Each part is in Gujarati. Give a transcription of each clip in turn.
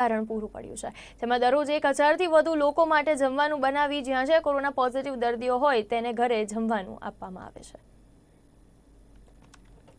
કારણ પૂરું પડ્યું છે, જેમાં દરરોજ 1000થી વધુ લોકો માટે જમવાનું બનાવી જ્યાં જ્યાં કોરોના પોઝિટિવ દર્દીઓ હોય તેને ઘરે જમવાનું આપવામાં આવે છે।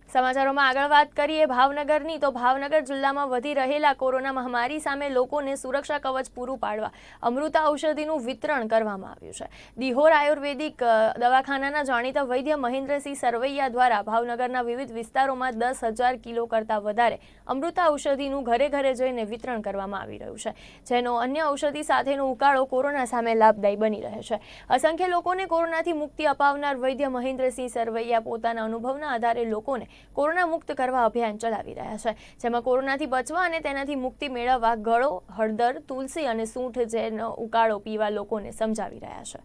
સમાચારોમાં આગળ વાત કરીએ ભાવનગરની, તો ભાવનગર જિલ્લામાં વધી રહેલા કોરોના મહામારી સામે લોકોને સુરક્ષા કવચ પૂરું પાડવા અમૃતા ઔષધિનું વિતરણ કરવામાં આવ્યું છે। દિહોર આયુર્વેદિક દવાખાનાના જાણીતા વૈદ્ય મહેન્દ્રસિંહ સરવૈયા દ્વારા ભાવનગરના વિવિધ વિસ્તારોમાં 10,000 કિલો કરતાં વધારે અમૃતા ઔષધિનું ઘરે ઘરે જઈને વિતરણ કરવામાં આવી રહ્યું છે, જેનો અન્ય ઔષધિ સાથેનો ઉકાળો કોરોના સામે લાભદાયી બની રહે છે। અસંખ્ય લોકોને કોરોનાથી મુક્તિ અપાવનાર વૈદ્ય મહેન્દ્રસિંહ સરવૈયા પોતાના અનુભવના આધારે લોકોને કોરોના મુક્ત કરવા અભિયાન ચલાવી રહ્યા છે, જેમાં કોરોનાથી બચવા અને તેનાથી મુક્તિ મેળવવા ગળો, હળદર, તુલસી અને સૂંઠ જેનો ઉકાળો પીવા લોકોને સમજાવી રહ્યા છે।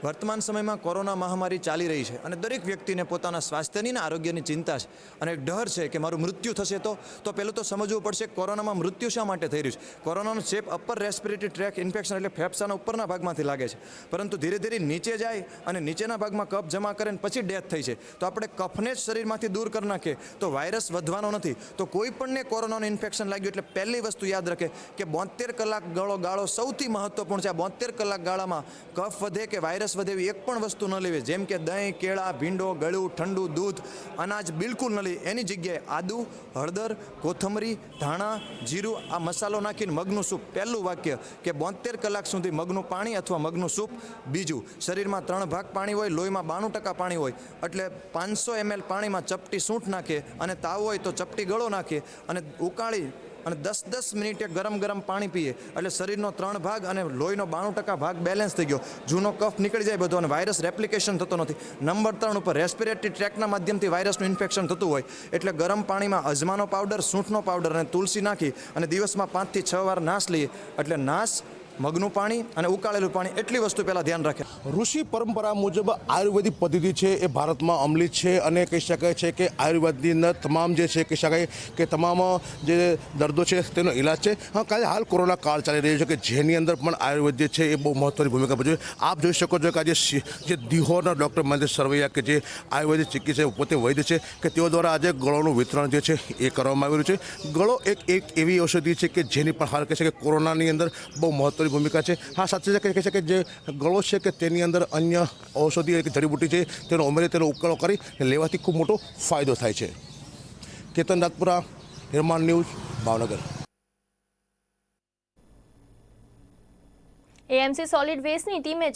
વર્તમાન સમયમાં કોરોના મહામારી ચાલી રહી છે અને દરેક વ્યક્તિને પોતાના સ્વાસ્થ્યની અને આરોગ્યની ચિંતા છે અને ડર છે કે મારું મૃત્યુ થશે તો પહેલું તો સમજવું પડશે કોરોનામાં મૃત્યુ શા માટે થઈ રહ્યું છે। કોરોનાનો ચેપ અપર રેસ્પિરેટરી ટ્રેક ઇન્ફેક્શન એટલે ફેફસાના ઉપરના ભાગમાંથી લાગે છે, પરંતુ ધીરે ધીરે નીચે જાય અને નીચેના ભાગમાં કફ જમા કરે અને પછી ડેથ થઈ છે। તો આપણે કફને જ શરીરમાંથી દૂર કરી નાખીએ તો વાયરસ વધવાનો નથી। તો કોઈ પણને કોરોનાનું ઇન્ફેક્શન લાગ્યું એટલે પહેલી વસ્તુ યાદ રાખે કે 72 કલાક ગાળો સૌથી મહત્વપૂર્ણ છે। આ 72 કલાક ગાળામાં કફ વધે કે વાયરસ વધે એવી એક પણ વસ્તુ ન લેવી, જેમ કે દહીં, કેળા, ભીંડો, ગળ્યું, ઠંડુ દૂધ, અનાજ બિલકુલ ન લેવી। એની જગ્યાએ આદુ, હળદર, કોથમરી, ધાણા, જીરું આ મસાલો નાખીને મગનું સૂપ, પહેલું વાક્ય કે 72 કલાક સુધી મગનું પાણી અથવા મગનું સૂપ। બીજું, શરીરમાં 3 ભાગ પાણી હોય, લોહીમાં 92% પાણી હોય, એટલે 500 ml પાણીમાં ચપટી સૂંઠ નાખે અને તાવ હોય તો ચપટી ગળો નાખે અને ઉકાળી અને 10-10 મિનિટે ગરમ પાણી પીએ એટલે શરીરનો 3 ભાગ અને લોહીનો 92% ભાગ બેલેન્સ થઈ ગયો, જૂનો કફ નીકળી જાય બધો અને વાયરસ રેપ્લિકેશન થતો નથી। નંબર 3 ઉપર રેસ્પિરેટરી ટ્રેકના માધ્યમથી વાયરસનું ઇન્ફેક્શન થતું હોય એટલે ગરમ પાણીમાં અજમાનો પાવડર, સૂંઠનો પાવડર અને તુલસી નાખી અને દિવસમાં 5 થી 6 વાર નાશ લઈએ એટલે નાશ, મગનું પાણી અને ઉકાળેલું પાણી, એટલી વસ્તુ પહેલાં ધ્યાન રાખે। ઋષિ પરંપરા મુજબ આયુર્વેદિક પદ્ધતિ છે એ ભારતમાં અમલી છે અને કહી શકાય છે કે આયુર્વેદની અંદર તમામ જે છે કહી શકાય કે તમામ જે દર્દો છે તેનો ઇલાજ છે। હા, કાલે હાલ કોરોના કાળ ચાલી રહ્યો છે કે જેની અંદર પણ આયુર્વેદ જે છે એ બહુ મહત્ત્વની ભૂમિકા ભજવે। આપ જોઈ શકો છો કે આજે જે દિહોરના ડૉક્ટર મહેન્દ્ર સરવૈયા કે જે આયુર્વેદિક ચિકિત્સક પોતે વૈદ્ય છે કે તેઓ દ્વારા આજે ગળોનું વિતરણ જે છે એ કરવામાં આવેલું છે। ગળો એક એવી ઔષધિ છે કે જેની પણ હાલ કહે છે કે કોરોનાની અંદર બહુ મહત્ત્વની ભૂમિકા છે। હા, સાચી છે કહે છે કે જે ગળો છે કે તેની અંદર અન્ય ઔષધિ જડીબુટ્ટી છે તેનો ઉમેરી તેનો ઉકાળો કરી લેવાથી ખૂબ મોટો ફાયદો થાય છે। કેતન રાજપુરા, નિર્માણ ન્યૂઝ, ભાવનગર। એએમસી સોલિડ વેસ્ટની ટીમે